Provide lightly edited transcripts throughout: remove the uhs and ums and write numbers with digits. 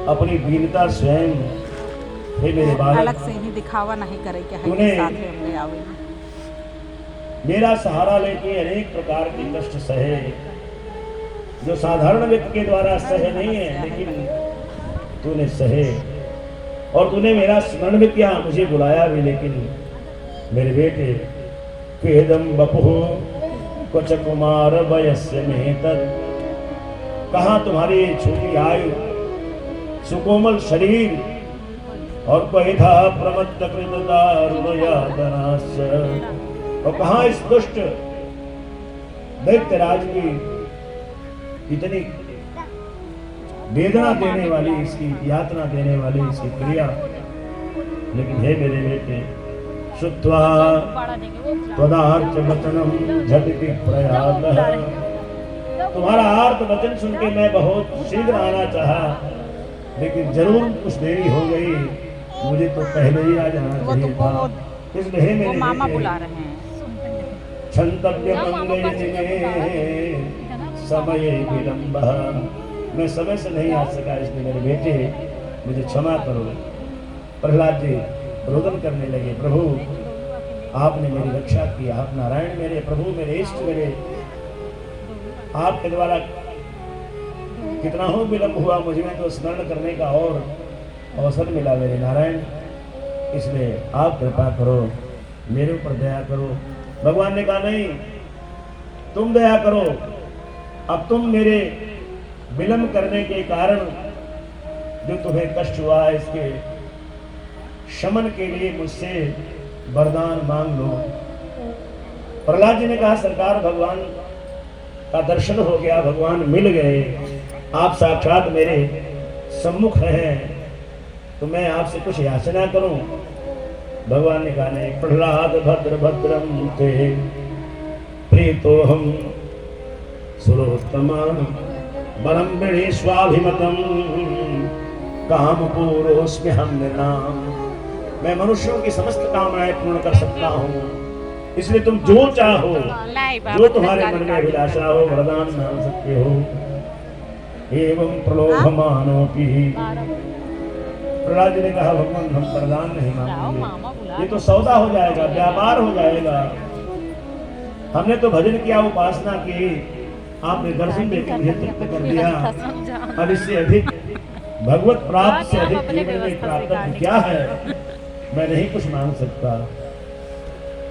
अपनी दीनता स्वयं हे मेरे बालक अलग से ही दिखावा नहीं करे कि तूने साथ में हमने आवे। मेरा सहारा लेके अनेक प्रकार के कष्ट सहे, जो साधारण व्यक्ति के द्वारा सहे नहीं है, लेकिन तूने सहे। और तूने मेरा स्मरण भी किया, मुझे बुलाया भी। लेकिन मेरे बेटे केदम बपु कुछ कुमार वयस्य में तक, कहाँ तुम्हारी छोटी आयु, सुकोमल शरीर, और कोई था प्रमत्त कृत दारुण यातनास्य, और कहाँ इस दुष्ट दैत्यराज की इतनी वेदना देने वाली, इसकी यातना देने वाली इसकी क्रिया। लेकिन हे मेरे बेटे, शुद्ध्वा त्वदार्थ वचनम झटिति प्रयातः, तुम्हारा आर्त वचन सुन के मैं बहुत शीघ्र आना चाहा, लेकिन जरूर कुछ देरी हो गई, मुझे तो पहले ही आ जाना चाहिए था। इसलिए हे मेरे मामा बुला रहे हैं। क्षंतव्य समय विलंब, मैं समय से नहीं आ सका, इसलिए मेरे बेटे मुझे क्षमा करो। प्रहलाद जी रोदन करने लगे, प्रभु आपने मेरी रक्षा की, आप नारायण मेरे प्रभु, मेरे इष्ट, मेरे आपके द्वारा कितना हो विलंब हुआ, मुझे में तो स्मरण करने का और अवसर मिला मेरे नारायण, इसलिए आप कृपा करो, मेरे ऊपर दया करो। भगवान ने कहा नहीं, तुम दया करो, अब तुम मेरे विलंब करने के कारण जो तुम्हें कष्ट हुआ, इसके शमन के लिए मुझसे वरदान मांग लो। प्रहलाद जी ने कहा, सरकार भगवान का दर्शन हो गया, भगवान मिल गए, आप साक्षात मेरे सम्मुख हैं, तो मैं आपसे कुछ याचना करूं। भगवान ने कहा नहीं, प्रहलाद भद्र भद्रम ते प्रीतो हम सुरोत्तमान वरम विणे स्वाभिमतम काम पूरोस्म्य हम नाम, मैं मनुष्यों की समस्त कामनाएं पूर्ण कर सकता हूँ, इसलिए तुम जो चाहो, जो तुम्हारे मन में अभिलाषा हो, वरदान मांग सकते हो। एवं प्रलोभमानोपि, प्रहलाद जी ने कहा, भगवान हम वरदान नहीं मांगेंगे, ये तो सौदा हो जाएगा, व्यापार हो जाएगा। हमने तो भजन किया, उपासना की, आपने दर्शन देकर मुझे तृप्त कर दिया, अब इससे अधिक भगवत प्राप्त से अधिक जीवन में प्राप्त क्या है, मैं नहीं कुछ मांग सकता।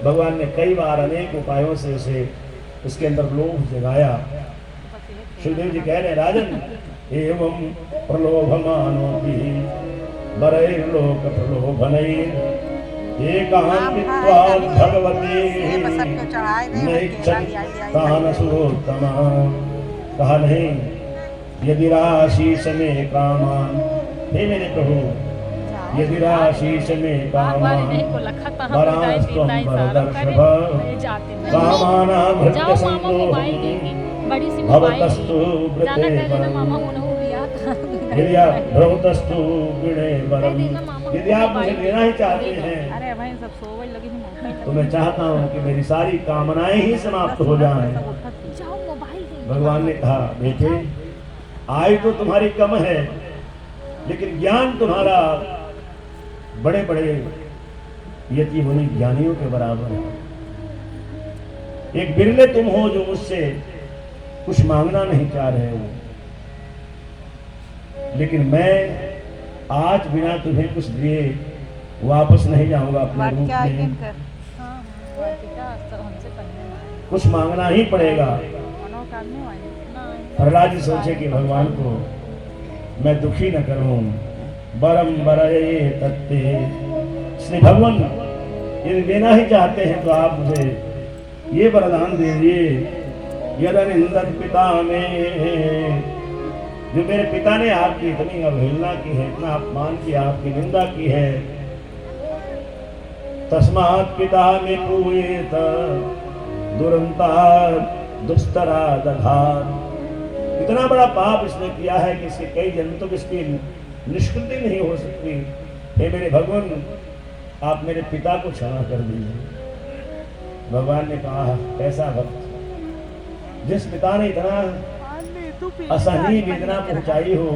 भगवान ने कई बार अनेक उपायों से उसे उसके अंदर लोभ जगाया। सुखदेव जी कह रहे, राजन एवं प्रलोभमानोपि वरैर्लोक प्रलोभनैः एकान्तित्वात् भगवती नैच्छत् तान् सुरोत्तमा, कहा नहीं, यदि राशीष में कामान, हे मेरे प्रभु, यदि राशीष में कामान वरांस्त्वं वरदर्शभ, कामानां भृत्य संदोहं भवतस्तु व्रते वरम्, यदि आप भवतस्तु विणे वरम्, यदि आप मुझे लेना ही चाहते हैं तो मैं चाहता हूँ कि मेरी सारी कामनाएं ही समाप्त हो जाएं। भगवान ने कहा, बेटे आयु तो तुम्हारी कम है, लेकिन ज्ञान तुम्हारा बड़े बड़े यति मुनि ज्ञानियों के बराबर है। एक बिरले तुम हो जो मुझसे कुछ मांगना नहीं चाह रहे हो, लेकिन मैं आज बिना तुम्हें कुछ दिए वापस नहीं जाऊंगा अपने रूप में, कुछ मांगना ही पड़ेगा। प्रहलाद जी सोचे कि भगवान को मैं दुखी न करूं, बरम बरये तत्ते, इसलिए भगवान यदि देना ही चाहते हैं तो आप मुझे ये वरदान दीजिए, यदनिंदत पिता में, जो मेरे पिता ने आपकी इतनी अवहेलना की है, इतना अपमान किया, आपकी निंदा की है, तस्मात् पिता में पूयेत दुरंता दुस्तरा दधार, इतना बड़ा पाप इसने किया है कि इसके कई जन्म तक इसकी निष्कृति नहीं हो सकती। हे मेरे भगवान, आप मेरे पिता को क्षमा कर दीजिए। भगवान ने कहा, कैसा भक्त, जिस पिता ने इतना असहनीय वेदना पहुंचाई हो,